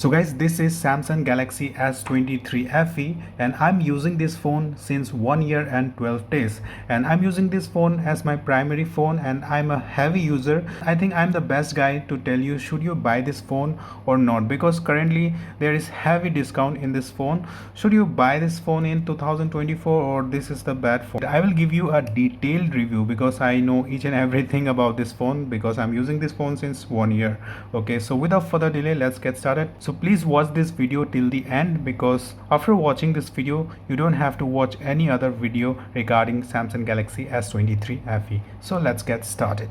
So guys, this is Samsung Galaxy S23 FE and I'm using this phone since 1 year and 12 days, and I'm using this phone as my primary phone and I'm a heavy user. I think I'm the best guy to tell you should you buy this phone or not, because currently there is heavy discount in this phone. Should you buy this phone in 2024 or this is the bad phone? I will give you a detailed review because I know each and everything about this phone because I'm using this phone since 1 year. Okay, so without further delay, let's get started. So please watch this video till the end, because after watching this video you don't have to watch any other video regarding Samsung Galaxy S23 FE. So let's get started.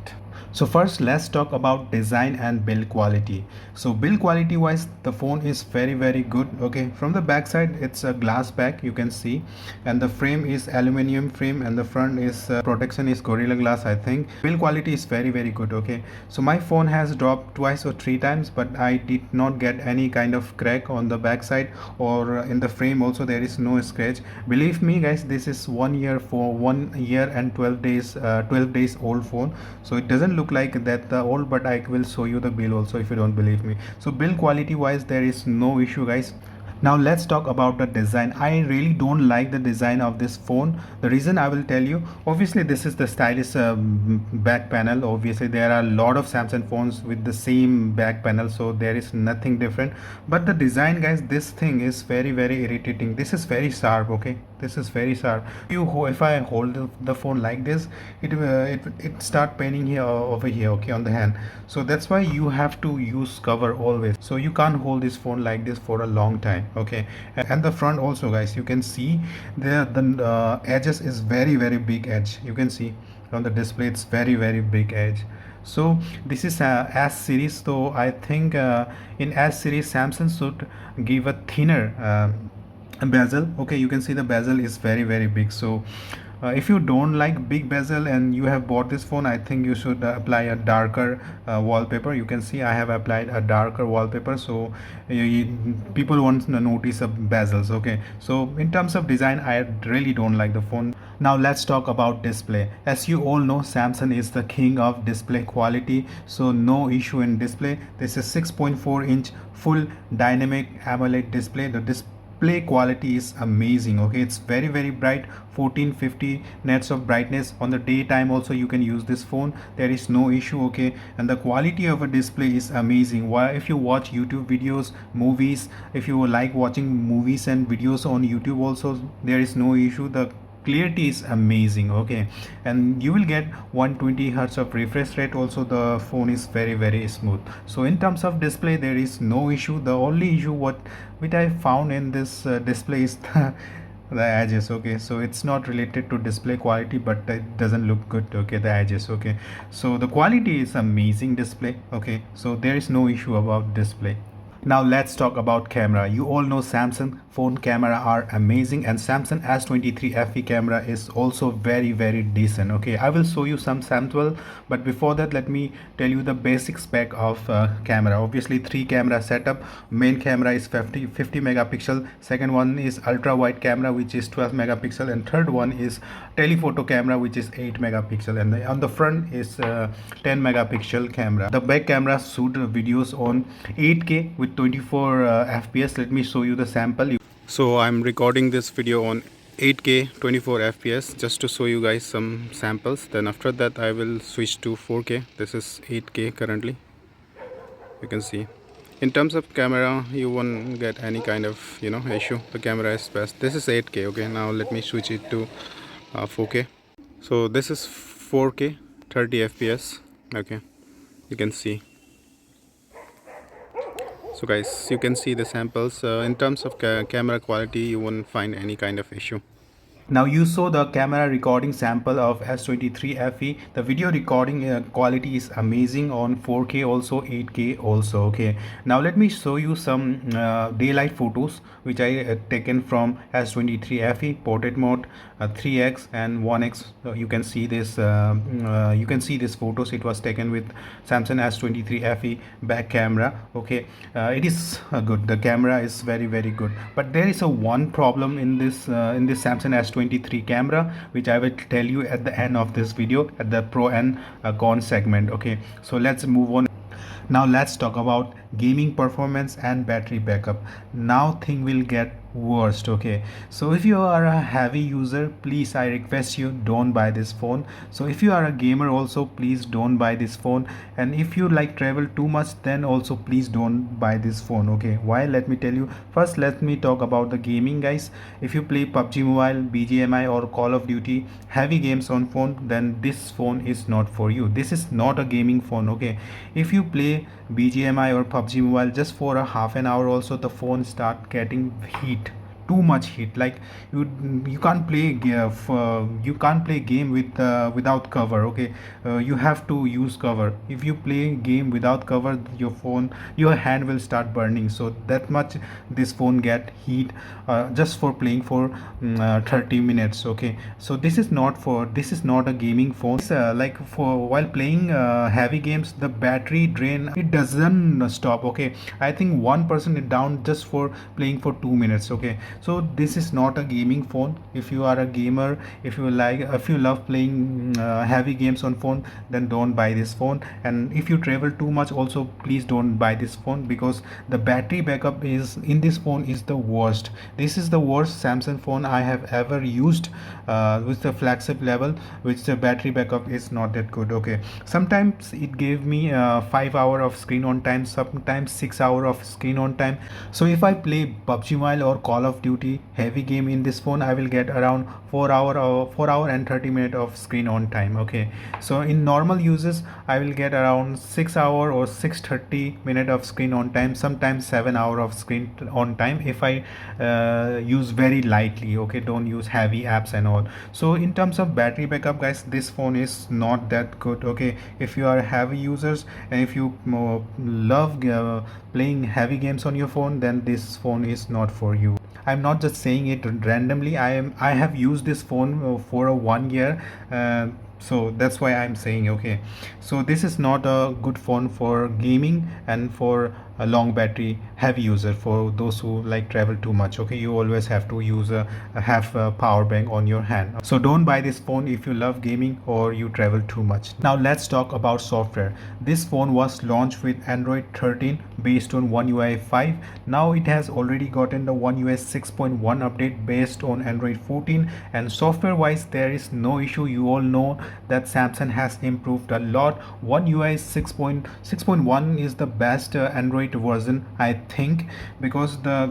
So first let's talk about design and build quality. So build quality wise, the phone is very good. Okay, from the back side it's a glass back, you can see, and the frame is aluminum frame, and the front is protection is Gorilla Glass, I think. Build quality is very good. Okay, so my phone has dropped twice or three times, but I did not get any kind of crack on the back side, or in the frame also there is no scratch. Believe me guys, this is 1 year for 1 year and 12 days old phone, so it doesn't look like that the old, but I will show you the bill also if you don't believe me. So build quality wise there is no issue guys. Now let's talk about the design. I really don't like the design of this phone. The reason I will tell you, obviously this is the stylish back panel. Obviously there are a lot of Samsung phones with the same back panel, so there is nothing different. But the design guys, this thing is very irritating. This is very sharp. Okay, this is very sharp. If I hold the phone like this, it start paining here over here, okay, on the hand. So that's why you have to use cover always, so you can't hold this phone like this for a long time. Okay, and the front also guys, you can see the edges is very big edge. You can see on the display it's very big edge. So this is S series, so I think in S series Samsung should give a thinner bezel. Okay, you can see the bezel is very big. So if you don't like big bezel and you have bought this phone, I think you should apply a darker wallpaper. You can see I have applied a darker wallpaper, so people won't notice the bezels. Okay, so in terms of design I really don't like the phone. Now let's talk about display. As you all know, Samsung is the king of display quality, so no issue in display. This is 6.4-inch full dynamic AMOLED display. The display quality is amazing. Okay, it's very bright, 1450 nits of brightness. On the daytime also you can use this phone, there is no issue. Okay, and the quality of a display is amazing. Why, if you watch YouTube videos, movies, if you like watching movies and videos on YouTube also, there is no issue. The clarity is amazing. Okay, and you will get 120 hertz of refresh rate also. The phone is very smooth. So in terms of display there is no issue. The only issue which I found in this display is the edges. Okay, so it's not related to display quality, but it doesn't look good. Okay, the edges. Okay, so the quality is amazing display. Okay, so there is no issue about display. Now let's talk about camera. You all know Samsung phone camera are amazing, and Samsung S23 FE camera is also very decent. Okay, I will show you some sample, but before that let me tell you the basic spec of camera. Obviously 3 camera setup. Main camera is 50 megapixel, second one is ultra wide camera which is 12 megapixel, and third one is telephoto camera which is 8 megapixel, and on the front is 10 megapixel camera. The back camera shoot videos on 8K with 24 fps. Let me show you the sample. So I'm recording this video on 8K 24 fps just to show you guys some samples. Then after that I will switch to 4K. This is 8K currently. You can see in terms of camera you won't get any kind of issue. The camera is best. This is 8K. Okay, now let me switch it to 4K. So this is 4K 30 fps. Okay, you can see. So guys, you can see the samples. In terms of camera quality you won't find any kind of issue. Now you saw the camera recording sample of S23 FE. The video recording quality is amazing on 4K also, 8K also. Okay, now let me show you some daylight photos which I taken from S23 FE portrait mode, 3x and 1x. You can see this. You can see these photos. It was taken with Samsung S23 FE back camera. Okay, it is good. The camera is very good. But there is a one problem in this Samsung S23 camera, which I will tell you at the end of this video, at the pro and con segment. Okay, so let's move on. Now let's talk about gaming performance and battery backup. Now thing will get worst. Okay, so if you are a heavy user, please I request you don't buy this phone. So if you are a gamer also, please don't buy this phone. And if you like travel too much, then also please don't buy this phone. Okay, why? Let me tell you. First let me talk about the gaming, guys. If you play PUBG Mobile, BGMI or Call of Duty, heavy games on phone, then this phone is not for you. This is not a gaming phone. Okay, if you play BGMI or PUBG Mobile just for a half an hour also, the phone start getting heat, too much heat. Like you you can't play you can't play game with without cover. Okay, you have to use cover. If you play game without cover, your hand will start burning. So that much this phone get heat just for playing for 30 minutes. Okay, so this is not a gaming phone. Like for while playing heavy games, the battery drain, it doesn't stop. Okay, I think 1% is down just for playing for 2 minutes. Okay, so this is not a gaming phone. If you are a gamer, if you love playing heavy games on phone, then don't buy this phone. And if you travel too much also, please don't buy this phone, because the battery backup is in this phone is the worst. This is the worst Samsung phone I have ever used with the flagship level, which the battery backup is not that good. Okay, sometimes it gave me 5 hour of screen on time, sometimes 6 hour of screen on time. So if I play PUBG Mobile or Call of Duty heavy game in this phone, I will get around 4 hour and 30 minutes of screen on time. Okay, so in normal uses I will get around 6 hour or 6:30 minute of screen on time, sometimes 7 hour of screen on time if I use very lightly. Okay, don't use heavy apps and all. So in terms of battery backup, guys, this phone is not that good. Okay, if you are heavy users and if you love playing heavy games on your phone, then this phone is not for you. I'm not just saying it randomly. I have used this phone for a 1 year, so that's why I'm saying. Okay, so this is not a good phone for gaming and for a long battery heavy user, for those who like travel too much. Okay, you always have to use have a power bank on your hand. So don't buy this phone if you love gaming or you travel too much. Now let's talk about software. This phone was launched with Android 13 based on One UI 5. Now it has already gotten the One UI 6.1 update based on Android 14, and software wise there is no issue. You all know that Samsung has improved a lot. One UI 6.1 is the best Android version, I think, because the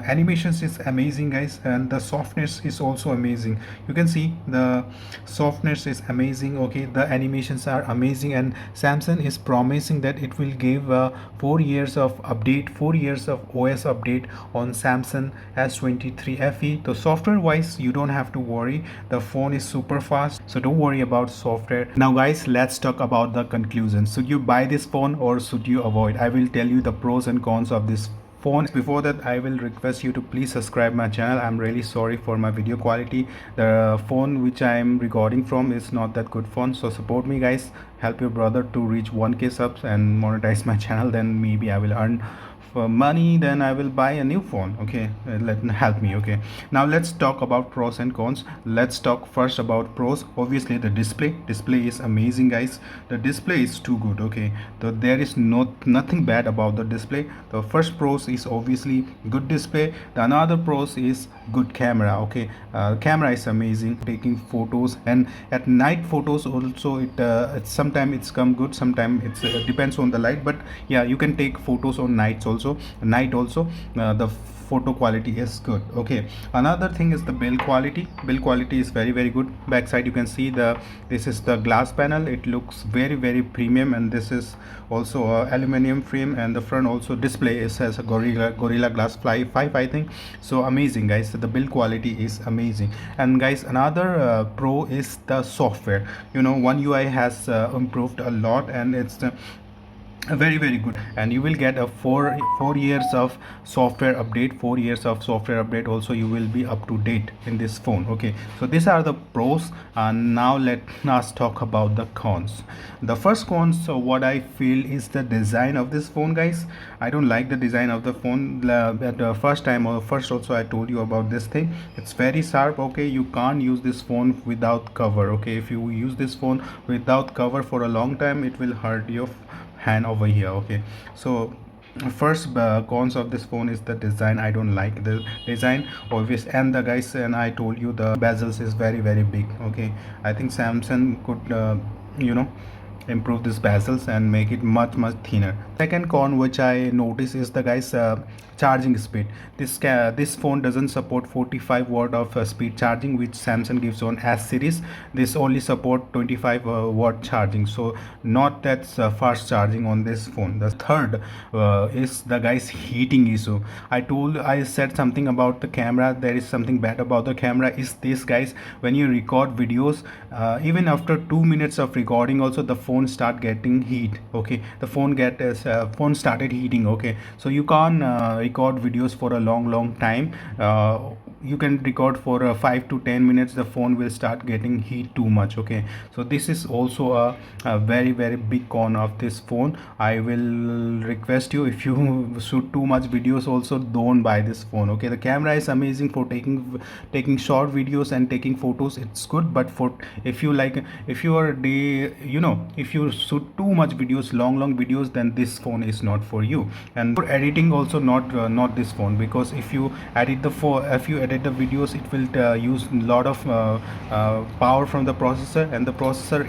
animations is amazing, guys, and the softness is also amazing. You can see the softness is amazing. Okay, the animations are amazing, and Samsung is promising that it will give 4 years of update, 4 years of OS update on Samsung S23 FE. So software wise you don't have to worry, the phone is super fast, so don't worry about software. Now guys, let's talk about the conclusion. Should you buy this phone or should you avoid? I will tell you the pros and cons of this phone. Before that, I will request you to please subscribe my channel. I'm really sorry for my video quality. The phone which I am recording from is not that good phone, so support me, guys. Help your brother to reach 1k subs and monetize my channel, then maybe I will earn for money, then I will buy a new phone. Okay, help me. Okay, now let's talk about pros and cons. Let's talk first about pros. Obviously the display is amazing, guys. The display is too good. Okay, so there is nothing bad about the display. The first pros is obviously good display. The another pros is good camera. Okay, camera is amazing, taking photos, and at night photos also it sometimes it's come good, sometimes it's depends on the light, but yeah, you can take photos on night also. The photo quality is good. Okay, another thing is the build quality. Build quality is very good. Backside you can see this is the glass panel. It looks very premium, and this is also a aluminum frame, and the front also display has a Gorilla Glass 5, I think. So amazing, guys. The build quality is amazing. And guys, another pro is the software. You know, One UI has improved a lot, and it's very good, and you will get a four years of software update. 4 years of software update also, you will be up to date in this phone. Okay, so these are the pros, and now let us talk about the cons. The first cons, so what I feel is the design of this phone, guys. I don't like the design of the phone. At the first also I told you about this thing. It's very sharp. Okay, you can't use this phone without cover. Okay, if you use this phone without cover for a long time, it will hurt your hand over here. Okay, so first cons of this phone is the design. I don't like the design, obvious, and the guys, and I told you the bezels is very big. Okay, I think Samsung could you know improve this bezels and make it much thinner. Second con which I notice is the guys charging speed. This phone doesn't support 45 watt of speed charging which Samsung gives on S series. This only support 25 watt charging, so not that fast charging on this phone. The third is the guys heating issue. I said something about the camera. There is something bad about the camera is this, guys. When you record videos, even after 2 minutes of recording also the phone start getting heat. Okay, the phone started heating. Okay, so you can't record videos for a long time. You can record for 5 to 10 minutes, the phone will start getting heat too much. Okay, so this is also a very big con of this phone. I will request you, if you shoot too much videos also, don't buy this phone. Okay, the camera is amazing for taking short videos and taking photos, it's good, but for if you are if you shoot too much videos, long videos, then this phone is not for you. And for editing also, not this phone, because if you edit the videos, it will use a lot of power from the processor, and the processor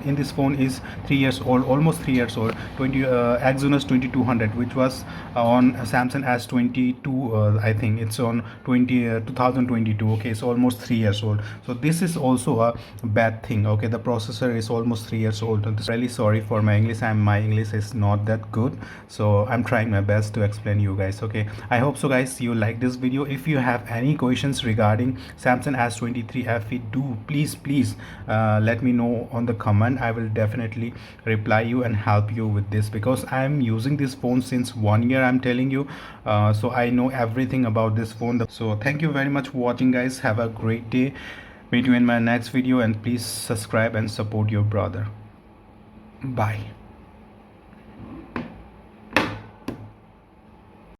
in this phone is 3 years old, almost 3 years old. Exynos 2200, which was on Samsung S22. I think it's on 2022. Okay, it's almost 3 years old, so this is also a bad thing. Okay, the processor is almost 3 years old. I'm really sorry for my English, my English is not that good, so I'm trying my best to explain you guys. Okay, I hope so guys you like this video. If you have any questions regarding Samsung S23 FE, do please let me know on the comment. I will definitely reply you and help you with this, because I'm using this phone since 1 year, I'm telling you. So I know everything about this phone. So thank you very much for watching, guys. Have a great day. Meet you in my next video, and please subscribe and support your brother. Bye.